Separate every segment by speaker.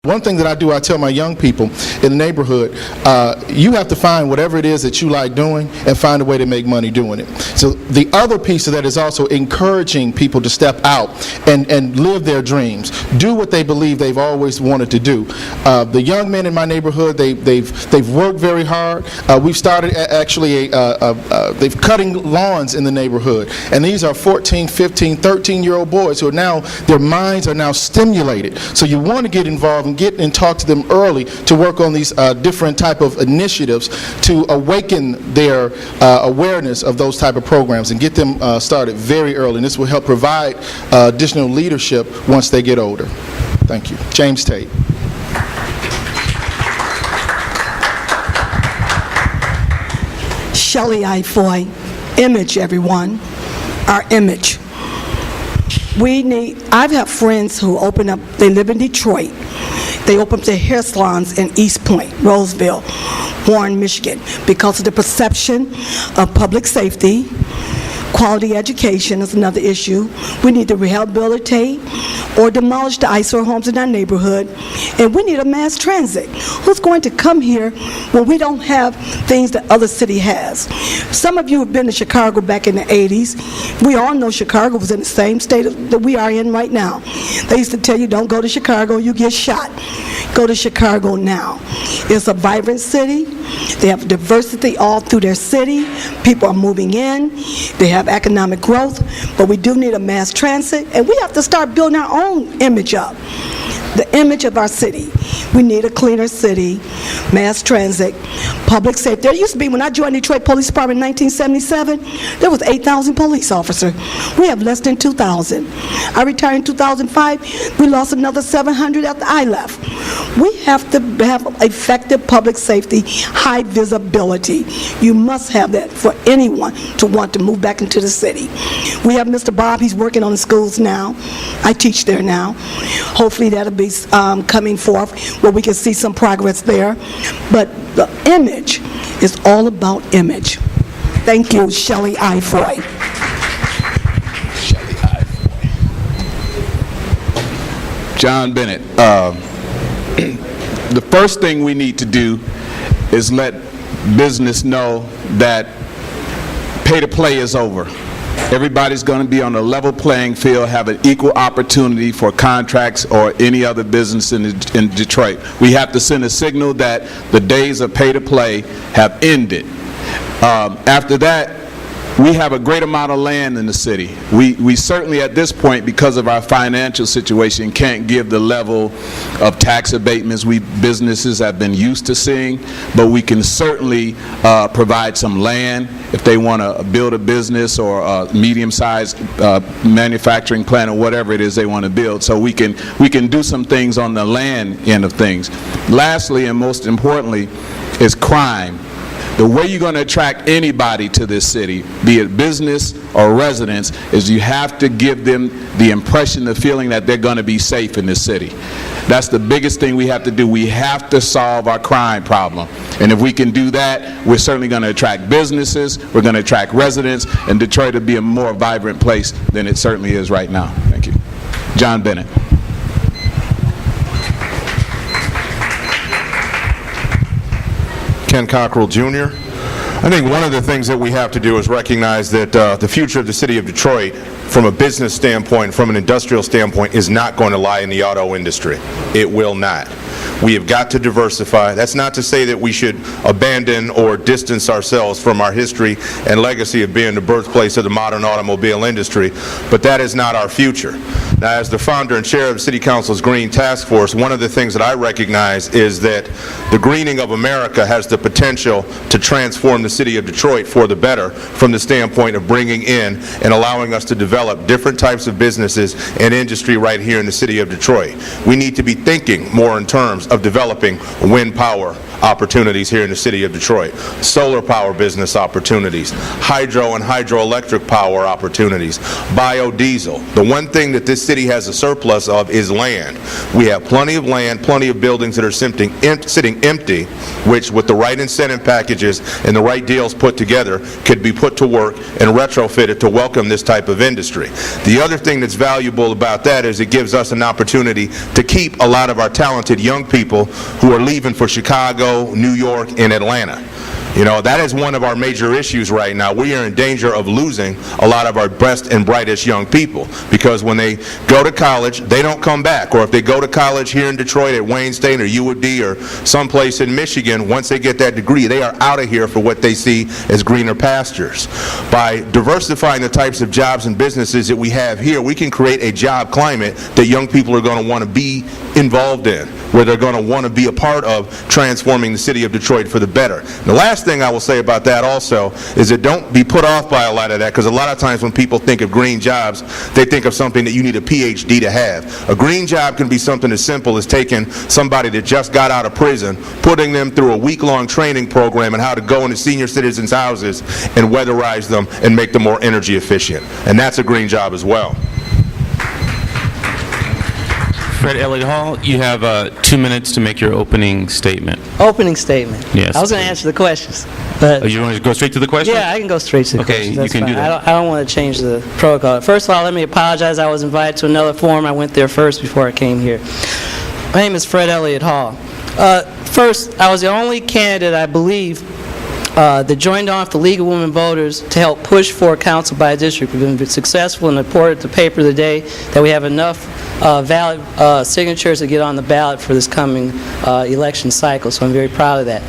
Speaker 1: one thing that I do, I tell my young people in the neighborhood, you have to find whatever it is that you like doing and find a way to make money doing it. So the other piece of that is also encouraging people to step out and live their dreams, do what they believe they've always wanted to do. The young men in my neighborhood, they've worked very hard. We've started actually they've cutting lawns in the neighborhood, and these are 14, 15, 13-year-old boys who are now, their minds are now stimulated. So you want to get involved and get and talk to them early to work on these different type of initiatives to awaken their awareness of those type of programs and get them started very early. And this will help provide additional leadership once they get older. Thank you. James Tate.
Speaker 2: Shelley Ifoy. Image, everyone. Our image. I've had friends who open up, they live in Detroit. They open up their hair salons in East Point, Roseville, Warren, Michigan, because of the perception of public safety. Quality education is another issue. We need to rehabilitate or demolish the eyesore homes in our neighborhood, and we need a mass transit. Who's going to come here when we don't have things that other city has? Some of you have been to Chicago back in the 80s. We all know Chicago was in the same state that we are in right now. They used to tell you, don't go to Chicago, you get shot. Go to Chicago now. It's a vibrant city. They have diversity all through their city. People are moving in. They have economic growth, but we do need a mass transit, and we have to start building our own image up. The image of our city. We need a cleaner city, mass transit, public safety. There used to be, when I joined Detroit Police Department in 1977, there was 8,000 police officers. We have less than 2,000. I retired in 2005. We lost another 700 after I left. We have to have effective public safety, high visibility. You must have that for anyone to want to move back into the city. We have Mr. Bob, he's working on the schools now. I teach there now. Hopefully that'll be coming forth where we can see some progress there. But the image is all about image. Thank you, Shelley Ifoy.
Speaker 3: Shelley Ifoy. John Bennett. The first thing we need to do is let business know that pay to play is over. Everybody's going to be on a level playing field, have an equal opportunity for contracts or any other business in Detroit. We have to send a signal that the days of pay to play have ended. After that, we have a great amount of land in the city. We certainly at this point, because of our financial situation, can't give the level of tax abatements businesses have been used to seeing, but we can certainly provide some land if they want to build a business or a medium-sized manufacturing plant or whatever it is they want to build. So we can do some things on the land end of things. Lastly, and most importantly, is crime. The way you're going to attract anybody to this city, be it business or residents, is you have to give them the impression, the feeling that they're going to be safe in this city. That's the biggest thing we have to do. We have to solve our crime problem. And if we can do that, we're certainly going to attract businesses, we're going to attract residents, and Detroit will be a more vibrant place than it certainly is right now. Thank you. John Bennett.
Speaker 4: Ken Cockrell Jr. I think one of the things that we have to do is recognize that the future of the city of Detroit, from a business standpoint, from an industrial standpoint, is not going to lie in the auto industry. It will not. We have got to diversify. That's not to say that we should abandon or distance ourselves from our history and legacy of being the birthplace of the modern automobile industry, but that is not our future. Now, as the founder and chair of the City Council's Green Task Force, one of the things that I recognize is that the greening of America has the potential to transform the city of Detroit for the better, from the standpoint of bringing in and allowing us to develop different types of businesses and industry right here in the city of Detroit. We need to be thinking more in terms of developing wind power, opportunities here in the city of Detroit, solar power business opportunities, hydro and hydroelectric power opportunities, biodiesel. The one thing that this city has a surplus of is land. We have plenty of land, plenty of buildings that are sitting empty, which with the right incentive packages and the right deals put together could be put to work and retrofitted to welcome this type of industry. The other thing that's valuable about that is it gives us an opportunity to keep a lot of our talented young people who are leaving for Chicago, New York, and Atlanta. You know, that is one of our major issues right now. We are in danger of losing a lot of our best and brightest young people because when they go to college, they don't come back. Or if they go to college here in Detroit at Wayne State or UD or someplace in Michigan, once they get that degree, they are out of here for what they see as greener pastures. By diversifying the types of jobs and businesses that we have here, we can create a job climate that young people are going to want to be involved in, where they're going to want to be a part of transforming the city of Detroit for the better. And the last thing I will say about that also is that don't be put off by a lot of that, because a lot of times when people think of green jobs, they think of something that you need a PhD to have. A green job can be something as simple as taking somebody that just got out of prison, putting them through a week-long training program on how to go into senior citizens' houses and weatherize them and make them more energy efficient. And that's a green job as well.
Speaker 5: Fred Elliott Hall, you have 2 minutes to make your opening statement.
Speaker 6: Opening statement.
Speaker 5: Yes,
Speaker 6: I was going to
Speaker 5: please.
Speaker 6: answer the questions, but
Speaker 5: Oh, you want to go straight to the question?
Speaker 6: yeah, I can go straight to the
Speaker 5: Okay,
Speaker 6: questions.
Speaker 5: you
Speaker 6: That's
Speaker 5: can do
Speaker 6: fine.
Speaker 5: that.
Speaker 6: I don't want to change the protocol. First of all, let me apologize. I was invited to another forum. I went there first before I came here. My name is Fred Elliott Hall. First, I was the only candidate, I believe, that joined on with the League of Women Voters to help push for a council by district. We've been successful and reported to the paper today that we have enough valid signatures to get on the ballot for this coming election cycle, so I'm very proud of that.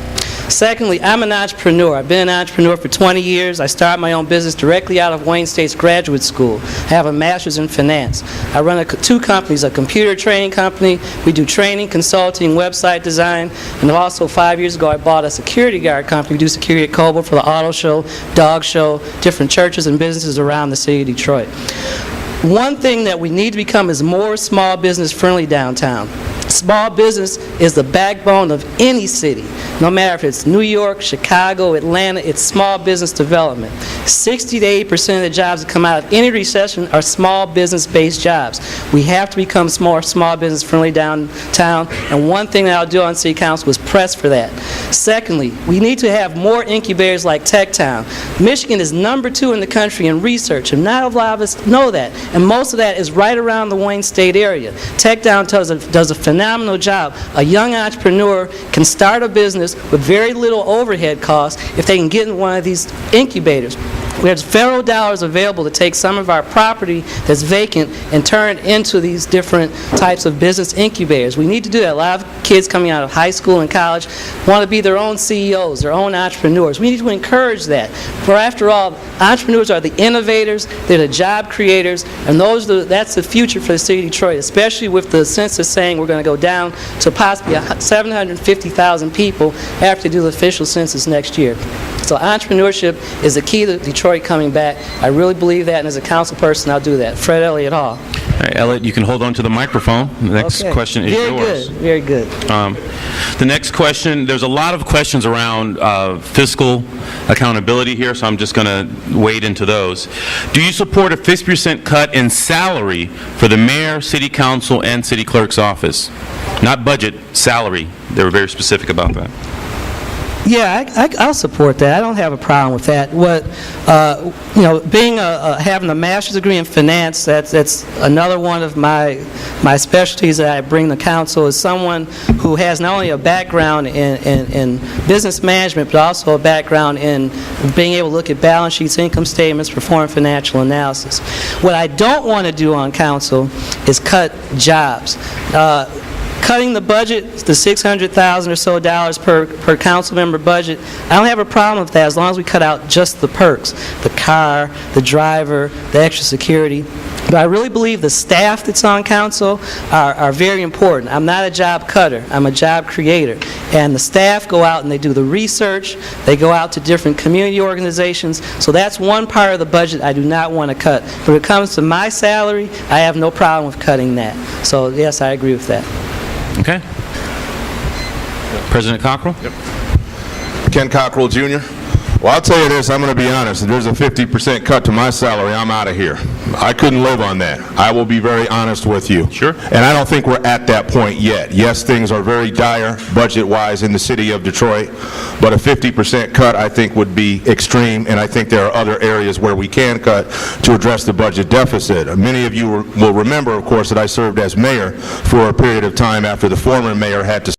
Speaker 6: Secondly, I'm an entrepreneur. I've been an entrepreneur for 20 years. I started my own business directly out of Wayne State's graduate school. I have a master's in finance. I run two companies, a computer training company. We do training, consulting, website design, and also 5 years ago I bought a security guard company. We do security at Coble for the auto show, dog show, different churches and businesses around the city of Detroit. One thing that we need to become is more small business friendly downtown. Small business is the backbone of any city. No matter if it's New York, Chicago, Atlanta, it's small business development. 60 to 80% of the jobs that come out of any recession are small business-based jobs. We have to become more small business friendly downtown, and one thing that I'll do on City Council is press for that. Secondly, we need to have more incubators like TechTown. Michigan is #2 in the country in research, and not a lot of us know that, and most of that is right around the Wayne State area. TechTown does a phenomenal job. A young entrepreneur can start a business with very little overhead costs if they can get in one of these incubators. There's federal dollars available to take some of our property that's vacant and turn it into these different types of business incubators. We need to do that. A lot of kids coming out of high school and college want to be their own CEOs, their own entrepreneurs. We need to encourage that. For after all, entrepreneurs are the innovators, they're the job creators, and that's the future for the city of Detroit, especially with the census saying we're going to go down to possibly 750,000 people after they do the official census next year. So entrepreneurship is the key to Detroit coming back. I really believe that, and as a council person, I'll do that. Fred Elliott Hall.
Speaker 5: All right, Elliott, you can hold on to the microphone. The next
Speaker 6: Okay.
Speaker 5: question is yours.
Speaker 6: Very good.
Speaker 5: The next question, there's a lot of questions around fiscal accountability here, so I'm just going to wade into those. Do you support a 50% cut in salary for the mayor, city council, and city clerk's office? Not budget, salary. They were very specific about that.
Speaker 6: Yeah, I'll support that. I don't have a problem with that. Being having a master's degree in finance, that's another one of my specialties that I bring to council. Is someone who has not only a background in business management, but also a background in being able to look at balance sheets, income statements, perform financial analysis. What I don't want to do on council is cut jobs. Cutting the budget, the $600,000 or so per council member budget, I don't have a problem with that as long as we cut out just the perks, the car, the driver, the extra security. But I really believe the staff that's on council are very important. I'm not a job cutter. I'm a job creator. And the staff go out and they do the research. They go out to different community organizations. So that's one part of the budget I do not want to cut. But when it comes to my salary, I have no problem with cutting that. So yes, I agree with that.
Speaker 5: Okay. President Cockrell?
Speaker 4: Ken Cockrell Jr. Well, I'll tell you this, I'm going to be honest. If there's a 50% cut to my salary, I'm out of here. I couldn't live on that. I will be very honest with you.
Speaker 5: Sure.
Speaker 4: And I don't think we're at that point yet. Yes, things are very dire budget-wise in the city of Detroit, but a 50% cut I think would be extreme, and I think there are other areas where we can cut to address the budget deficit. Many of you will remember, of course, that I served as mayor for a period of time after the former mayor had to